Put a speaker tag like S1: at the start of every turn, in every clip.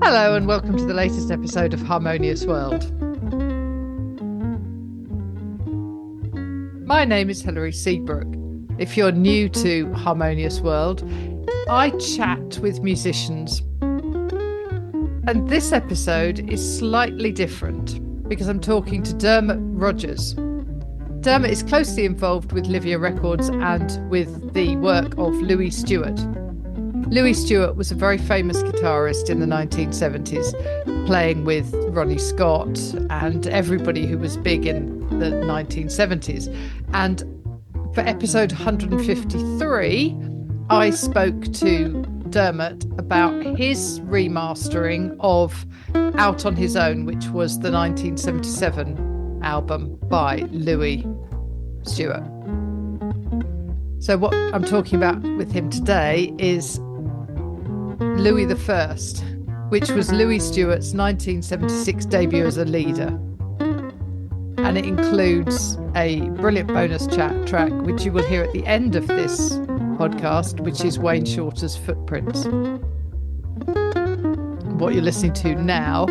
S1: Hello and welcome to the latest episode of Harmonious World. My name is Hilary Seabrook. If you're new to Harmonious World, I chat with musicians. And this episode is slightly different because I'm talking to Dermot Rogers. Dermot is closely involved with Livia Records and with the work of Louis Stewart. Louis Stewart was a very famous guitarist in the 1970s, playing with Ronnie Scott and everybody who was big in the 1970s. And for episode 153, I spoke to Dermot about his remastering of Out on His Own, which was the 1977 album by Louis Stewart. So what I'm talking about with him today is Louis I, which was Louis Stewart's 1976 debut as a leader. And it includes a brilliant bonus track, which you will hear at the end of this podcast, which is Wayne Shorter's Footprints. What you're listening to now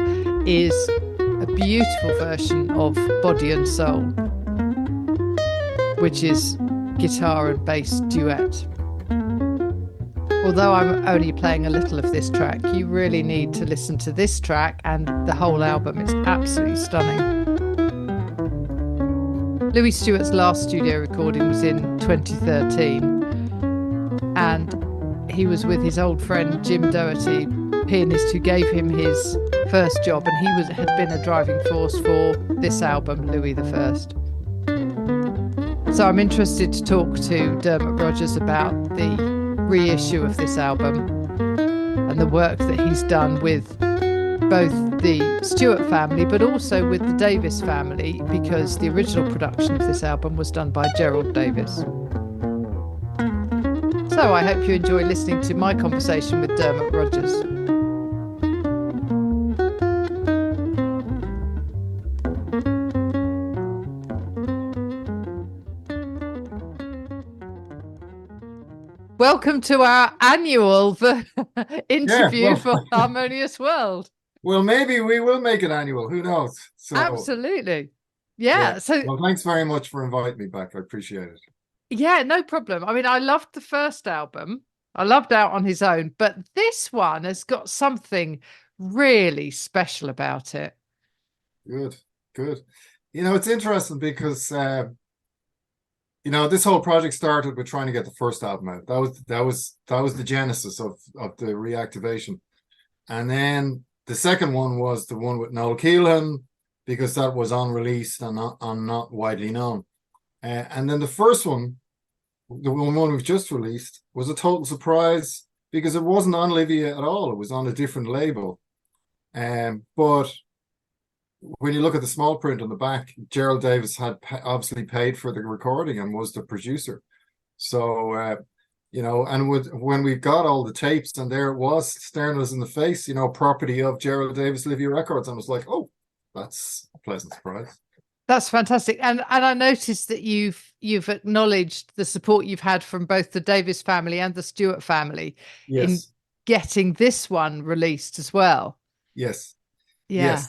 S1: is a beautiful version of Body and Soul, which is guitar and bass duet. Although I'm only playing a little of this track, you really need to listen to this track and the whole album. It's absolutely stunning. Louis Stewart's last studio recording was in 2013, and he was with his old friend Jim Doherty, pianist who gave him his first job, and he had been a driving force for this album, Louis I. So I'm interested to talk to Dermot Rogers about the reissue of this album and the work that he's done with both the Stewart family but also with the Davis family, because the original production of this album was done by Gerald Davis. So I hope you enjoy listening to my conversation with Dermot Rogers. Welcome to our annual interview for Harmonious World.
S2: Well, maybe we will make it annual. Who knows?
S1: So, absolutely. Yeah. So,
S2: well, thanks very much for inviting me back. I appreciate it.
S1: Yeah, no problem. I mean, I loved the first album. I loved Out on His Own, but this one has got something really special about it.
S2: Good. You know, it's interesting because this whole project started with trying to get the first album out. That was the genesis of the reactivation. And then the second one was the one with Noel Keelan, because that was unreleased and not widely known. And then the first one, the one we've just released, was a total surprise because it wasn't on Livia at all. It was on a different label. But when you look at the small print on the back, Gerald Davis had obviously paid for the recording and was the producer. So, and when we got all the tapes and there it was staring us in the face, property of Gerald Davis, Livia Records, and I was like, oh, that's a pleasant surprise.
S1: That's fantastic. And I noticed that you've acknowledged the support you've had from both the Davis family and the Stewart family in getting this one released as well.
S2: Yes.
S1: Yeah.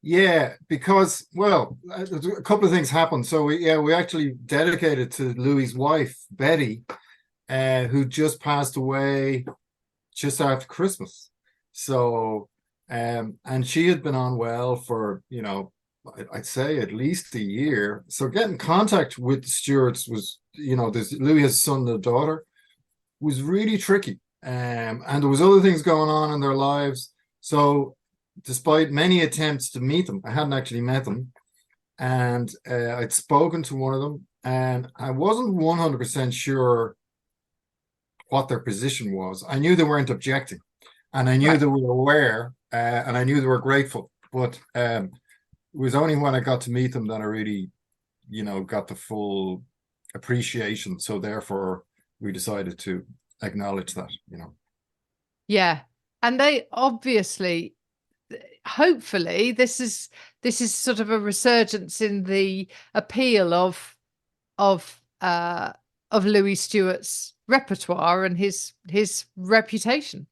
S2: Yes. Because, well, a couple of things happened. So we actually dedicated to Louis's wife, Betty, who just passed away just after Christmas. So, and she had been unwell for, I'd say at least a year. So getting contact with the Stewarts was, Louis has a son and a daughter, was really tricky. And there was other things going on in their lives. So despite many attempts to meet them, I hadn't actually met them. And I'd spoken to one of them, and I wasn't 100% sure what their position was. I knew they weren't objecting, and I knew they were aware, and I knew they were grateful. But it was only when I got to meet them that I really, got the full appreciation. So therefore, we decided to acknowledge that,
S1: Yeah. And they obviously, hopefully, this is sort of a resurgence in the appeal of Louis Stewart's repertoire and his reputation.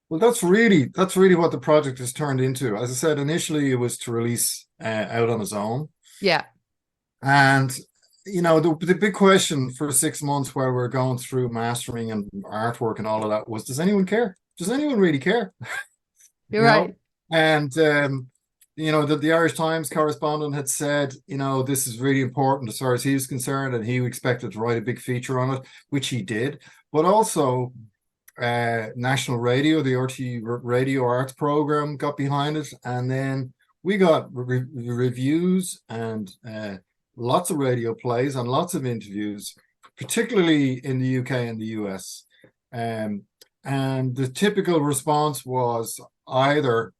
S2: Well, that's really what the project has turned into. As I said, initially it was to release out on its own,
S1: Yeah.
S2: and the big question for 6 months while we're going through mastering and artwork and all of that was, does anyone care? Does anyone really care?
S1: You're
S2: You know,
S1: right.
S2: and the Irish Times correspondent had said, this is really important as far as he was concerned, and he expected to write a big feature on it, which he did. But also, National Radio, the RT Radio Arts program, got behind it, and then we got reviews and lots of radio plays and lots of interviews, particularly in the UK and the US. And the typical response was either,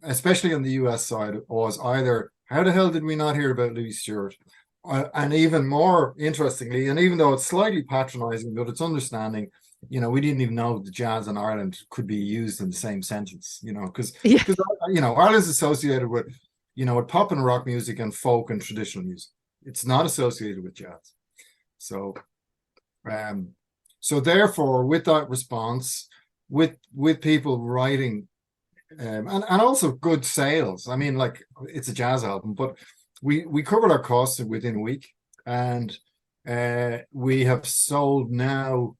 S2: especially on the US side, was either, how the hell did we not hear about Louis Stewart? And even more interestingly, and even though it's slightly patronizing, but it's understanding, we didn't even know the jazz in Ireland could be used in the same sentence, because
S1: Yeah.
S2: Ireland's associated with pop and rock music and folk and traditional music. It's not associated with jazz. So therefore, with that response, with people writing, and also good sales. I mean, like, it's a jazz album, but we covered our costs within a week, and we have sold now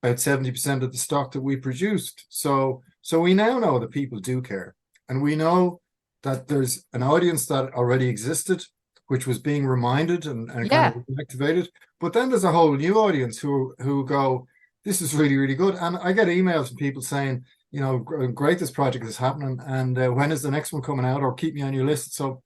S2: about 70% of the stock that we produced. So we now know that people do care, and we know that there's an audience that already existed, which was being reminded and kind
S1: Yeah.
S2: of activated. But then there's a whole new audience who go, this is really, really good. And I get emails from people saying, great, this project is happening, and when is the next one coming out, or keep me on your list. So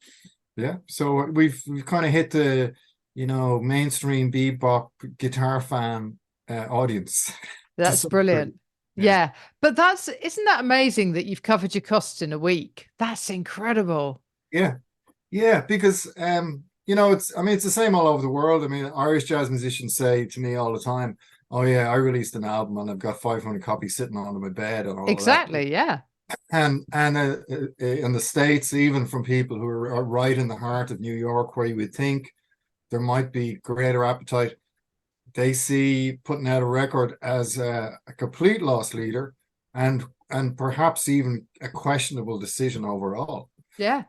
S2: yeah, so we've kind of hit the mainstream bebop guitar fan audience.
S1: That's brilliant. Yeah. But isn't that amazing that you've covered your costs in a week? That's incredible.
S2: Yeah, because it's the same all over the world. I mean, Irish jazz musicians say to me all the time, oh yeah, I released an album and I've got 500 copies sitting on my bed and all
S1: Exactly.
S2: of that.
S1: Yeah.
S2: And in the States, even from people who are right in the heart of New York, where you would think there might be greater appetite, they see putting out a record as a complete loss leader, and perhaps even a questionable decision overall.
S1: Yeah.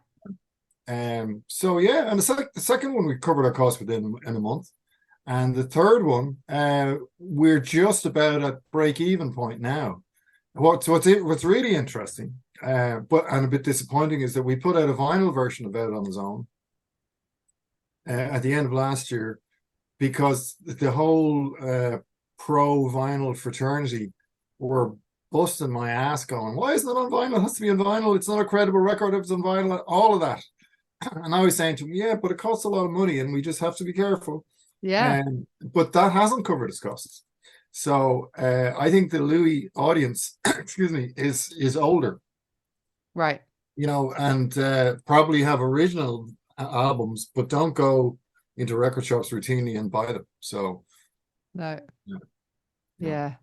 S2: So yeah, and the second one we covered our costs within in a month, and the third one, we're just about at break-even point now. What's really interesting, but a bit disappointing, is that we put out a vinyl version of Out on His Own at the end of last year, because the whole pro vinyl fraternity were busting my ass, going, "Why isn't it on vinyl? It has to be on vinyl. It's not a credible record if it's on vinyl." All of that, and I was saying to them, "Yeah, but it costs a lot of money, and we just have to be careful."
S1: Yeah.
S2: But that hasn't covered its costs. So I think the Louis audience, excuse me, is older,
S1: Right.
S2: and probably have original albums, but don't go into record shops routinely and buy them. So
S1: No.
S2: yeah.
S1: Yeah.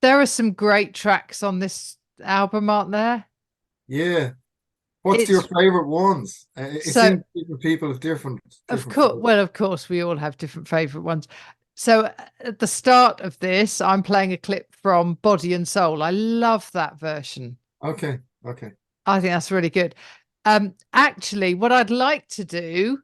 S1: There are some great tracks on this album, aren't there?
S2: Yeah. What's your
S1: It's
S2: favorite ones? It
S1: so,
S2: seems different people have different
S1: of course,
S2: favorites.
S1: well, of course, we all have different favorite ones. So at the start of this, I'm playing a clip from Body and Soul. I love that version.
S2: Okay.
S1: I think that's really good. Actually, what I'd like to do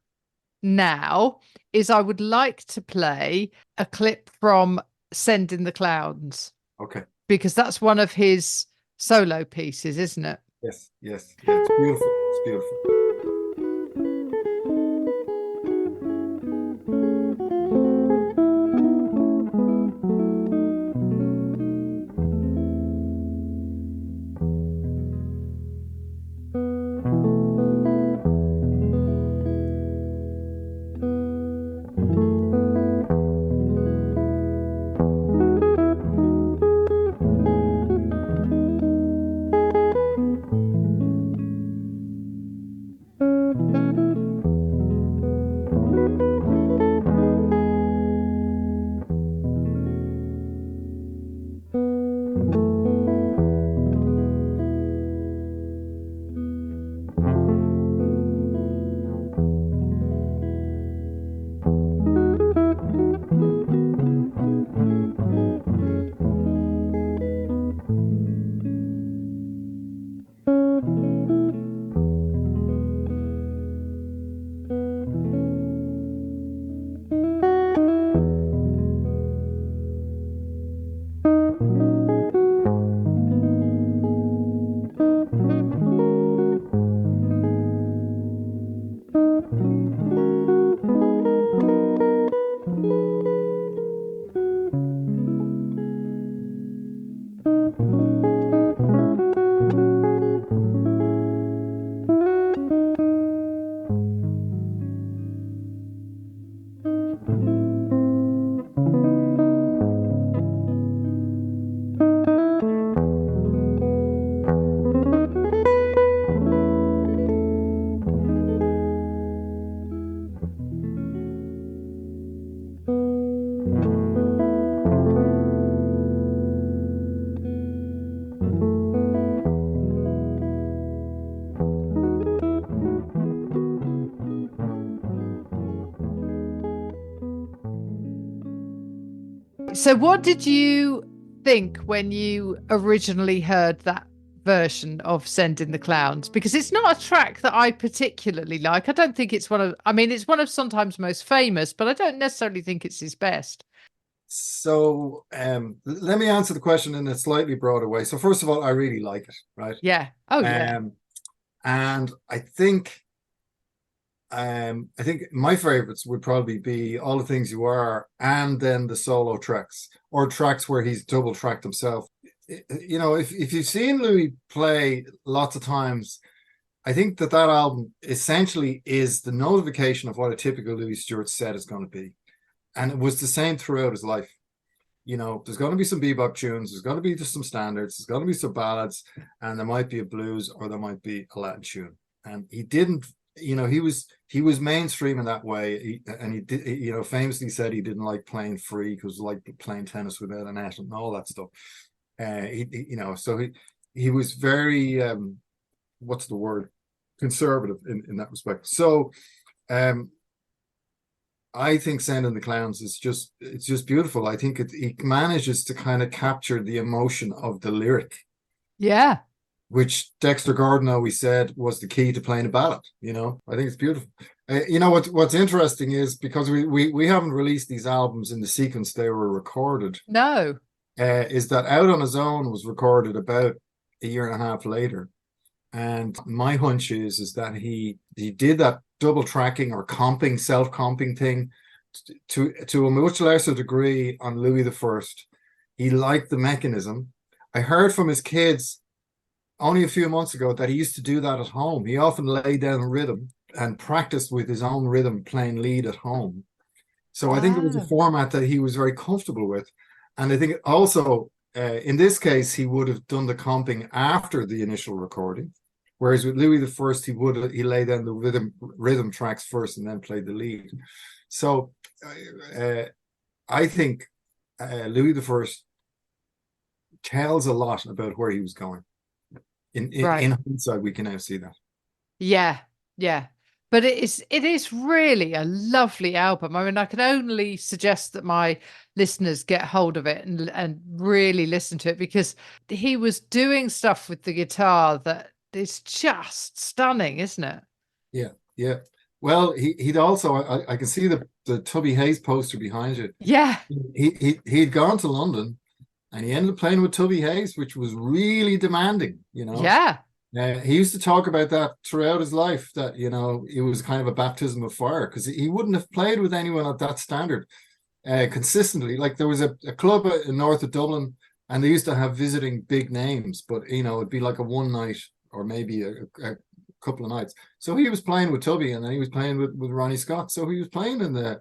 S1: now is I would like to play a clip from Send in the Clowns,
S2: Okay.
S1: because that's one of his solo pieces, isn't it?
S2: Yes. Yeah, it's beautiful. It's beautiful.
S1: So, what did you think when you originally heard that version of Send in the Clowns? Because it's not a track that I particularly like. I don't think it's it's one of Sondheim's most famous, but I don't necessarily think it's his best.
S2: So let me answer the question in a slightly broader way. So first of all, I really like it, right?
S1: Yeah. Oh, yeah.
S2: And I think my favorites would probably be All the Things You Are, and then the solo tracks or tracks where he's double tracked himself. You know, if you've seen Louis play lots of times, I think that album essentially is the notification of what a typical Louis Stewart set is going to be. And it was the same throughout his life. You know, there's going to be some bebop tunes, there's going to be just some standards, there's going to be some ballads, and there might be a blues or there might be a Latin tune. And he didn't, you know, he was mainstream in that way. He did, you know, famously said he didn't like playing free because like playing tennis without a net and all that stuff. You know, so he was very what's the word, conservative in that respect. So I think Send in the Clowns is it's just beautiful. I think it manages to kind of capture the emotion of the lyric.
S1: Yeah.
S2: Which Dexter Gordon always said was the key to playing a ballad. You know, I think it's beautiful. You know what's interesting is because we haven't released these albums in the sequence they were recorded.
S1: No.
S2: Is that Out on His Own was recorded about a year and a half later, and my hunch is that he did that double tracking or comping, self comping thing to a much lesser degree on Louis the First. He liked the mechanism. I heard from his kids only a few months ago that he used to do that at home. He often laid down rhythm and practiced with his own rhythm playing lead at home. So I think it was a format that he was very comfortable with. And I think also in this case, he would have done the comping after the initial recording. Whereas with Louis the First, he laid down the rhythm tracks first and then played the lead. So I think Louis the First tells a lot about where he was going. In hindsight, we can now see that.
S1: Yeah, yeah. But it is really a lovely album. I mean, I can only suggest that my listeners get hold of it and really listen to it, because he was doing stuff with the guitar that is just stunning, isn't it?
S2: Yeah, yeah. Well, he'd also I can see the Tubby Hayes poster behind you.
S1: Yeah.
S2: He'd gone to London and he ended up playing with Tubby Hayes, which was really demanding, you know.
S1: Yeah.
S2: He used to talk about that throughout his life, that, you know, it was kind of a baptism of fire because he wouldn't have played with anyone at that standard consistently. Like there was a club in north of Dublin and they used to have visiting big names, but, you know, it'd be like a one night or maybe a couple of nights. So he was playing with Tubby and then he was playing with Ronnie Scott. So he was playing in the,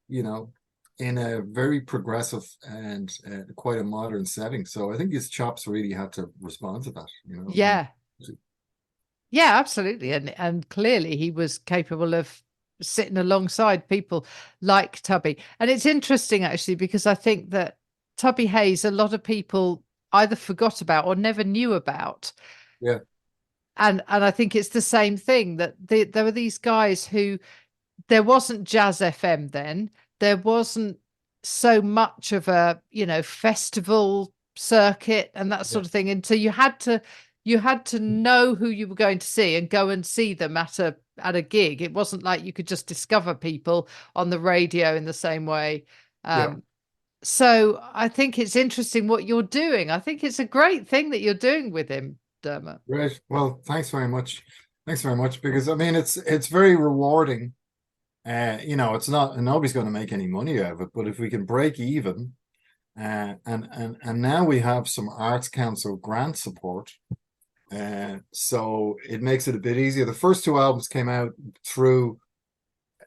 S2: you know, in a very progressive and quite a modern setting. So I think his chops really had to respond to that, you know.
S1: Yeah. Yeah, absolutely. And clearly he was capable of sitting alongside people like Tubby. And it's interesting, actually, because I think that Tubby Hayes, a lot of people either forgot about or never knew about.
S2: Yeah.
S1: And I think it's the same thing, that there were these guys who, there wasn't Jazz FM then. There wasn't so much of a, you know, festival circuit and that sort of thing. And so you had to know who you were going to see and go and see them at a gig. It wasn't like you could just discover people on the radio in the same way. So I think it's interesting what you're doing. I think it's a great thing that you're doing with him, Dermot.
S2: Great. Well, thanks very much. Thanks very much. Because I mean, it's very rewarding. You know, it's not, and nobody's going to make any money out of it, but if we can break even, and now we have some Arts Council grant support, so it makes it a bit easier. The first two albums came out through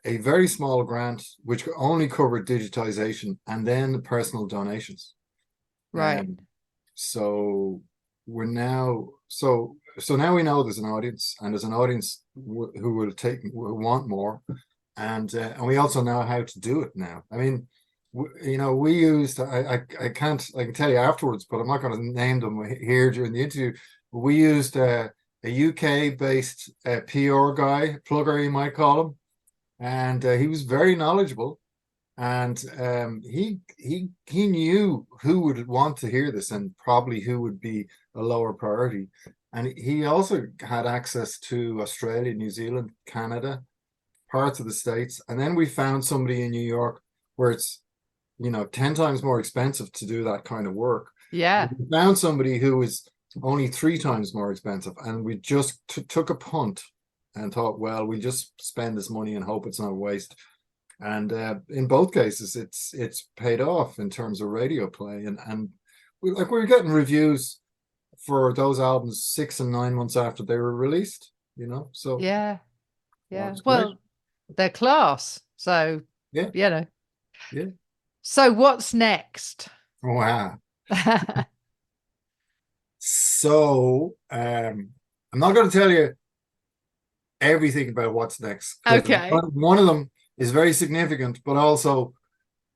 S2: a very small grant, which only covered digitization and then personal donations.
S1: Right.
S2: So we're now so now we know there's an audience, and there's an audience who will want more. And we also know how to do it now. I mean, you know, we used, I can tell you afterwards, but I'm not going to name them here during the interview. We used a UK based PR guy, plugger you might call him, and he was very knowledgeable. and he knew who would want to hear this and probably who would be a lower priority. And he also had access to Australia, New Zealand, Canada, parts of the States. And then we found somebody in New York where it's, 10 times more expensive to do that kind of work.
S1: Yeah.
S2: We found somebody who was only 3 times more expensive. And we just took a punt and thought, well, we just spend this money and hope it's not a waste. And in both cases, it's paid off in terms of radio play. And we were getting reviews for those albums 6 and 9 months after they were released, So
S1: Yeah.
S2: great.
S1: Well, they're class. So,
S2: Yeah.
S1: Yeah.
S2: Yeah.
S1: So what's next?
S2: Wow. So I'm not going to tell you everything about what's next.
S1: Okay.
S2: One of them is very significant, but also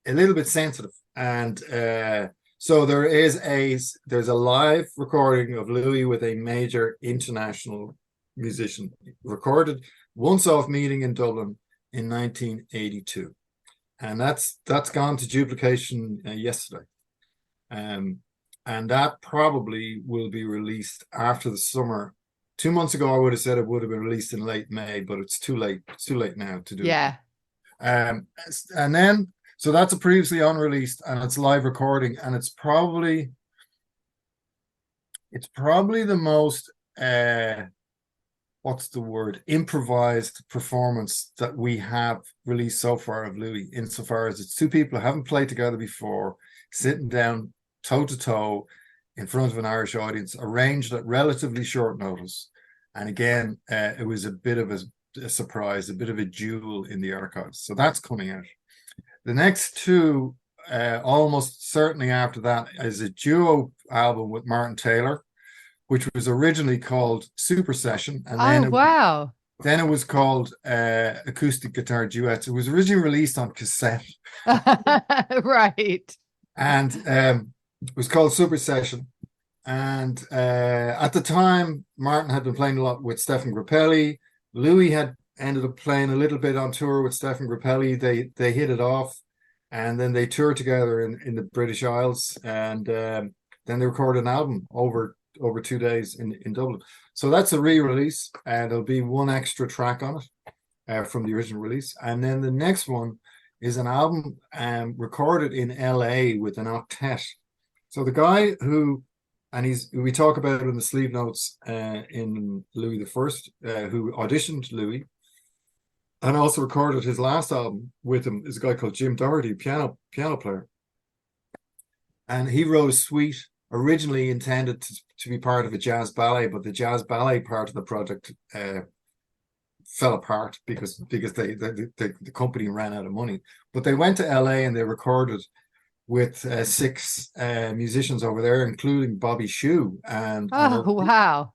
S2: a little bit sensitive. And so there's a live recording of Louis with a major international musician, recorded once-off meeting in Dublin in 1982. And that's gone to duplication yesterday. And that probably will be released after the summer. 2 months ago, I would have said it would have been released in late May, but it's too late. It's too late now to do
S1: it.
S2: And then, so that's a previously unreleased, and it's live recording, and it's probably the most what's the word, improvised performance that we have released so far of Louis, insofar as it's 2 people who haven't played together before, sitting down toe to toe in front of an Irish audience, arranged at relatively short notice. And again, it was a bit of a surprise, a bit of a jewel in the archives. So that's coming out. The next 2, almost certainly after that, is a duo album with Martin Taylor, which was originally called Super Session. And then it was called Acoustic Guitar Duets. It was originally released on cassette.
S1: Right.
S2: And it was called Super Session. And at the time, Martin had been playing a lot with Stefan Grappelli. Louis had ended up playing a little bit on tour with Stefan Grappelli. They hit it off, and then they toured together in the British Isles. And then they recorded an album over 2 days in Dublin. So that's a re-release, and there'll be 1 extra track on it from the original release. And then the next one is an album recorded in LA with an octet. So the guy who, and we talk about it in the sleeve notes in Louis the First, who auditioned Louis and also recorded his last album with him, is a guy called Jim Doherty, piano player. And he wrote a suite originally intended to be part of a jazz ballet, but the jazz ballet part of the project fell apart because the company ran out of money. But they went to LA and they recorded with 6 musicians over there, including Bobby Shew. And
S1: wow.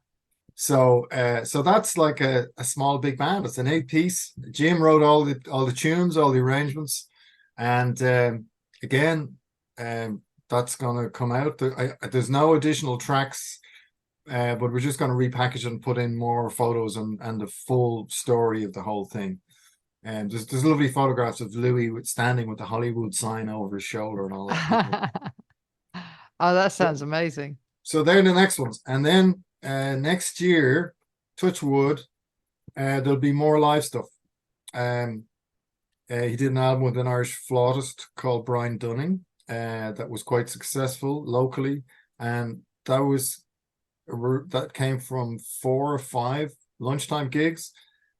S2: So that's like a small big band. It's an 8-piece. Jim wrote all the tunes, all the arrangements, and again, that's going to come out. There's no additional tracks, but we're just going to repackage it and put in more photos and the full story of the whole thing. And there's lovely photographs of Louis standing with the Hollywood sign over his shoulder and all that.
S1: Oh, that sounds amazing.
S2: So they're the next ones. And then next year, touch wood, there'll be more live stuff. He did an album with an Irish flautist called Brian Dunning that was quite successful locally. And that came from 4 or 5 lunchtime gigs.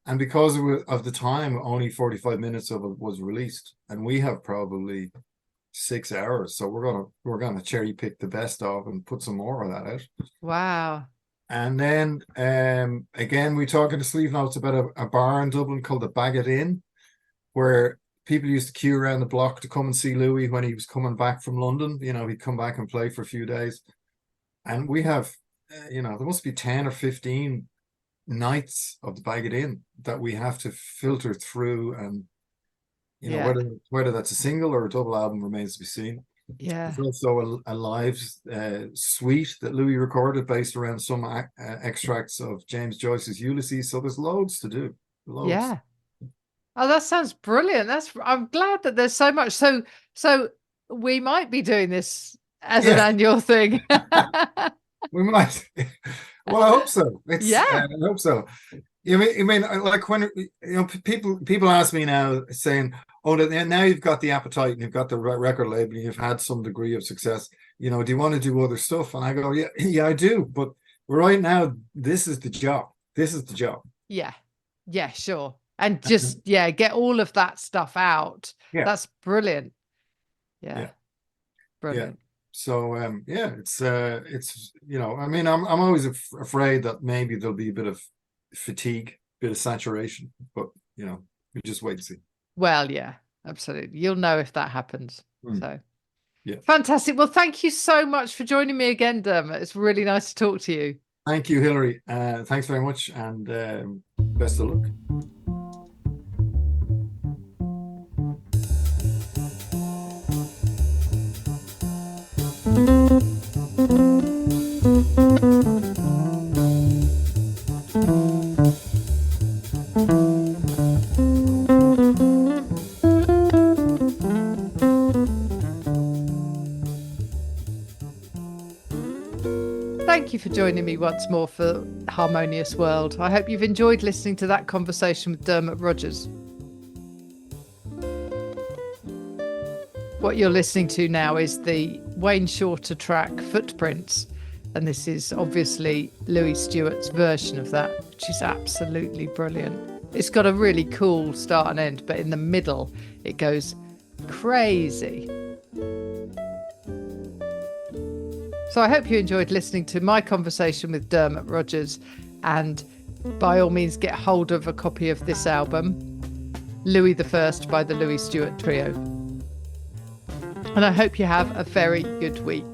S2: And because of the time, only 45 minutes of it was released, and we have probably 6 hours. So we're gonna cherry pick the best of and put some more of that out.
S1: Wow.
S2: And then again, we talk in the sleeve notes about a bar in Dublin called the Bagot Inn, where people used to queue around the block to come and see Louis when he was coming back from London. He'd come back and play for a few days. And we have, there must be 10 or 15 nights of the Bagot Inn that we have to filter through, and whether that's a single or a double album remains to be seen.
S1: There's
S2: also a live suite that Louis recorded based around some extracts of James Joyce's Ulysses. So there's loads to do. Loads.
S1: Oh, that sounds brilliant. I'm glad that there's so much. So we might be doing this as an
S2: Yeah,
S1: annual thing.
S2: we might. Well, I hope so.
S1: Yeah.
S2: I hope so. Like when people ask me now, saying, "Oh, now you've got the appetite and you've got the record label, and you've had some degree of success. Do you want to do other stuff?" And I go, "Yeah, yeah, I do. But right now, this is the job. This is the job."
S1: Yeah. Yeah, sure. And just, get all of that stuff out.
S2: Yeah,
S1: That's brilliant. Yeah.
S2: yeah, yeah.
S1: Brilliant.
S2: So I'm always afraid that maybe there'll be a bit of fatigue, bit of saturation, but we just wait and see.
S1: Well, yeah, absolutely. You'll know if that happens. So
S2: yeah.
S1: fantastic. Well, thank you so much for joining me again, Dermot. It's really nice to talk to you.
S2: Thank you, Hilary. Thanks very much, and best of luck.
S1: Thank you for joining me once more for Harmonious World. I hope you've enjoyed listening to that conversation with Dermot Rogers. What you're listening to now is the Wayne Shorter track Footprints, and this is obviously Louis Stewart's version of that, which is absolutely brilliant. It's got a really cool start and end, but in the middle it goes crazy. So I hope you enjoyed listening to my conversation with Dermot Rogers, and by all means get hold of a copy of this album, Louis I by the Louis Stewart Trio. And I hope you have a very good week.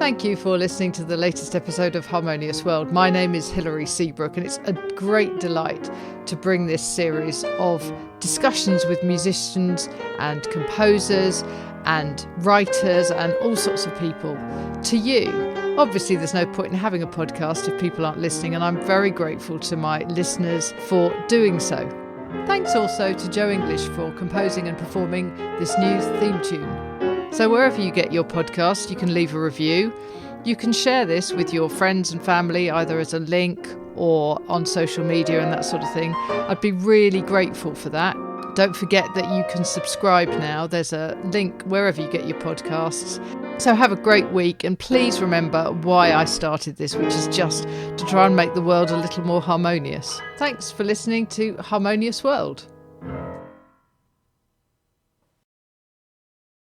S1: Thank you for listening to the latest episode of Harmonious World. My name is Hilary Seabrook, and it's a great delight to bring this series of discussions with musicians and composers and writers and all sorts of people to you. Obviously, there's no point in having a podcast if people aren't listening, and I'm very grateful to my listeners for doing so. Thanks also to Joe English for composing and performing this new theme tune. So wherever you get your podcast, you can leave a review. You can share this with your friends and family, either as a link or on social media and that sort of thing. I'd be really grateful for that. Don't forget that you can subscribe now. There's a link wherever you get your podcasts. So have a great week, and please remember why I started this, which is just to try and make the world a little more harmonious. Thanks for listening to Harmonious World.